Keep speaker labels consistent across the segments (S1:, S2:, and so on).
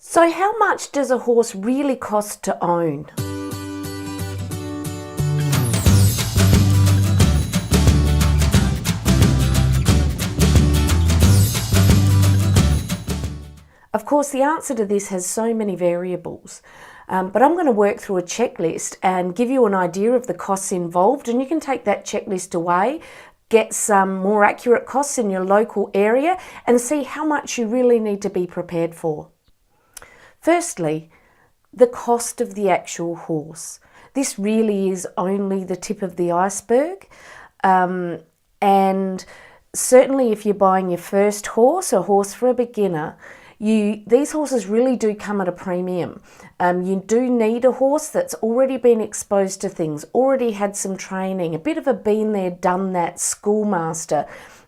S1: So how much does a horse really cost to own? Of course, the answer to this has so many variables, but I'm going to work through a checklist and give you an idea of the costs involved, and you can take that checklist away, get some more accurate costs in your local area, and see how much you really need to be prepared for. Firstly, the cost of the actual horse. This really is only the tip of the iceberg, and certainly if you're buying your first horse, a horse for a beginner, these horses really do come at a premium. You do need a horse that's already been exposed to things, already had some training, a bit of a been there, done that schoolmaster.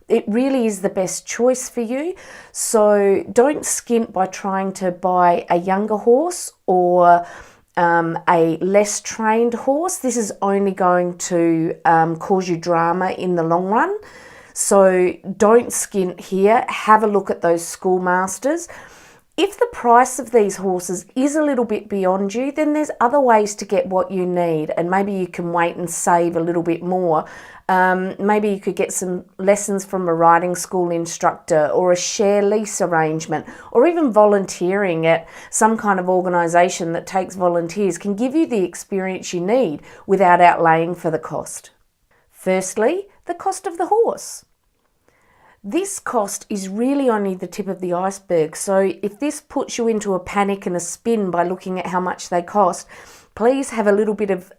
S1: It really is the best choice for you. So don't skint by trying to buy a younger horse or a less trained horse. This is only going to cause you drama in the long run. So don't skint here. Have a look at those schoolmasters. If the price of these horses is a little bit beyond you, then there's other ways to get what you need, and maybe you can wait and save a little bit more. Maybe you could get some lessons from a riding school instructor or a share lease arrangement, or even volunteering at some kind of organisation that takes volunteers can give you the experience you need without outlaying for the cost. Firstly, the cost of the horse. This cost is really only the tip of the iceberg, so if this puts you into a panic and a spin by looking at how much they cost, please have a little bit of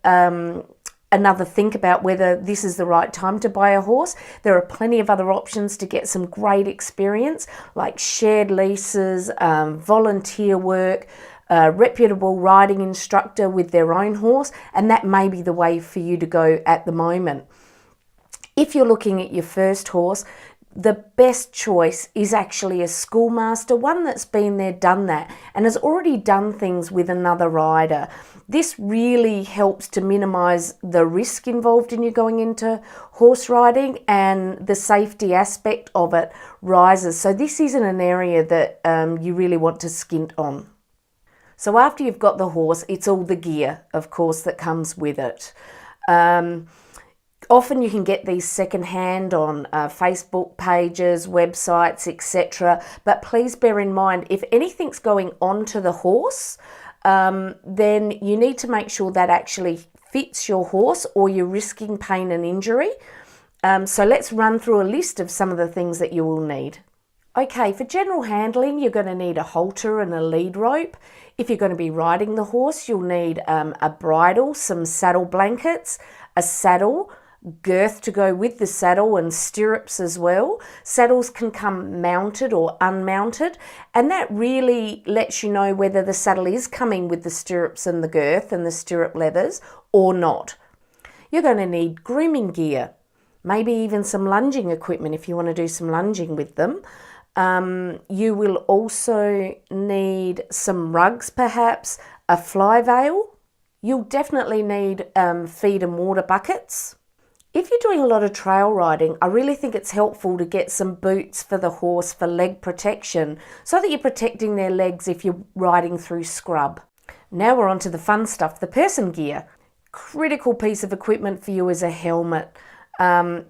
S1: another think about whether this is the right time to buy a horse. There are plenty of other options to get some great experience, like shared leases, volunteer work, a reputable riding instructor with their own horse, and that may be the way for you to go at the moment. If you're looking at your first horse, the best choice is actually a schoolmaster, one that's been there, done that, and has already done things with another rider. This really helps to minimise the risk involved in you going into horse riding, and the safety aspect of it rises. So this isn't an area that you really want to skint on. So after you've got the horse, it's all the gear, of course, that comes with it. Often you can get these secondhand on Facebook pages, websites, etc. But please bear in mind, if anything's going onto the horse, then you need to make sure that actually fits your horse, or you're risking pain and injury. So let's run through a list of some of the things that you will need. Okay, for general handling, you're going to need a halter and a lead rope. If you're going to be riding the horse, you'll need a bridle, some saddle blankets, a saddle, girth to go with the saddle, and stirrups as well. Saddles can come mounted or unmounted, and that really lets you know whether the saddle is coming with the stirrups and the girth and the stirrup leathers or not. You're going to need grooming gear, maybe even some lunging equipment if you want to do some lunging with them. You will also need some rugs, perhaps a fly veil. You'll definitely need feed and water buckets. If you're doing a lot of trail riding, I really think it's helpful to get some boots for the horse for leg protection, so that you're protecting their legs if you're riding through scrub. Now we're on to the fun stuff, the person gear. Critical piece of equipment for you is a helmet.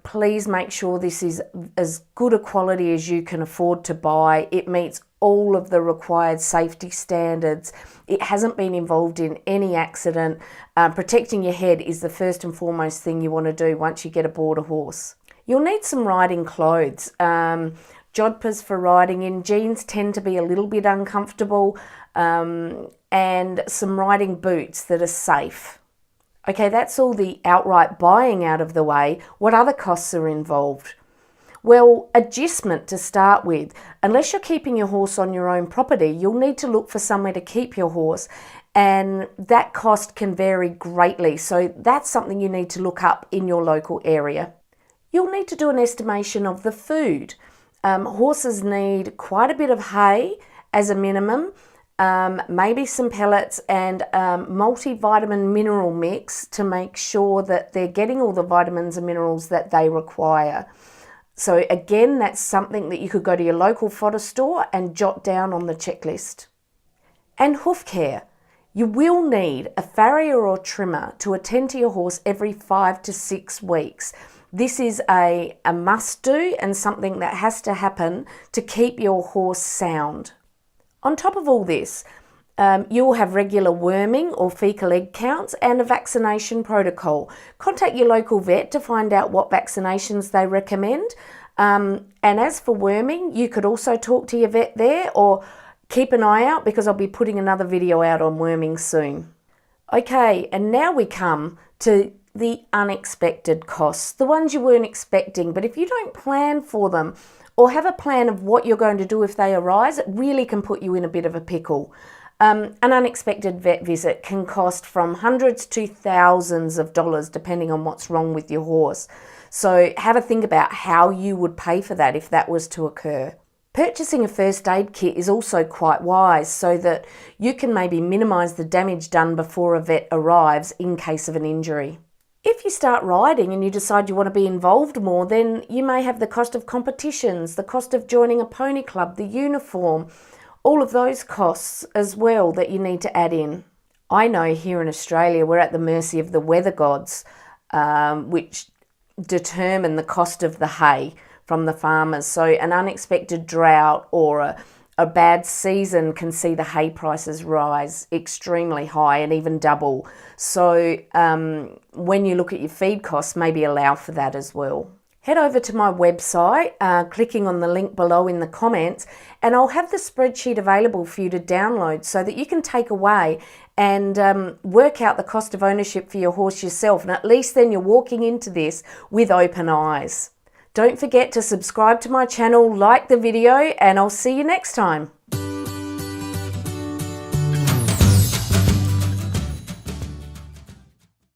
S1: Please make sure this is as good a quality as you can afford to buy. It meets all of the required safety standards. It hasn't been involved in any accident. Protecting your head is the first and foremost thing you want to do once you get aboard a horse. You'll need some riding clothes. Jodhpurs for riding in. Jeans tend to be a little bit uncomfortable, and some riding boots that are safe. Okay, that's all the outright buying out of the way. What other costs are involved? Well, agistment to start with. Unless you're keeping your horse on your own property, you'll need to look for somewhere to keep your horse, and that cost can vary greatly. So that's something you need to look up in your local area. You'll need to do an estimation of the food. Horses need quite a bit of hay as a minimum, maybe some pellets, and multivitamin mineral mix to make sure that they're getting all the vitamins and minerals that they require. So again, that's something that you could go to your local fodder store and jot down on the checklist. And hoof care. You will need a farrier or trimmer to attend to your horse every 5 to 6 weeks. This is a must do and something that has to happen to keep your horse sound. On top of all this, you will have regular worming or fecal egg counts and a vaccination protocol. Contact your local vet to find out what vaccinations they recommend. And as for worming, you could also talk to your vet there, or keep an eye out because I'll be putting another video out on worming soon. Okay, and now we come to the unexpected costs, the ones you weren't expecting, but if you don't plan for them or have a plan of what you're going to do if they arise, it really can put you in a bit of a pickle. An unexpected vet visit can cost from hundreds to thousands of dollars depending on what's wrong with your horse. So have a think about how you would pay for that if that was to occur. Purchasing a first aid kit is also quite wise so that you can maybe minimise the damage done before a vet arrives in case of an injury. If you start riding and you decide you want to be involved more, then you may have the cost of competitions, the cost of joining a pony club, the uniform, all of those costs as well that you need to add in. I know here in Australia we're at the mercy of the weather gods, which determine the cost of the hay from the farmers. So an unexpected drought or a bad season can see the hay prices rise extremely high and even double. So when you look at your feed costs, maybe allow for that as well. Head over to my website, clicking on the link below in the comments, and I'll have the spreadsheet available for you to download so that you can take away and work out the cost of ownership for your horse yourself. And at least then you're walking into this with open eyes. Don't forget to subscribe to my channel, like the video, and I'll see you next time.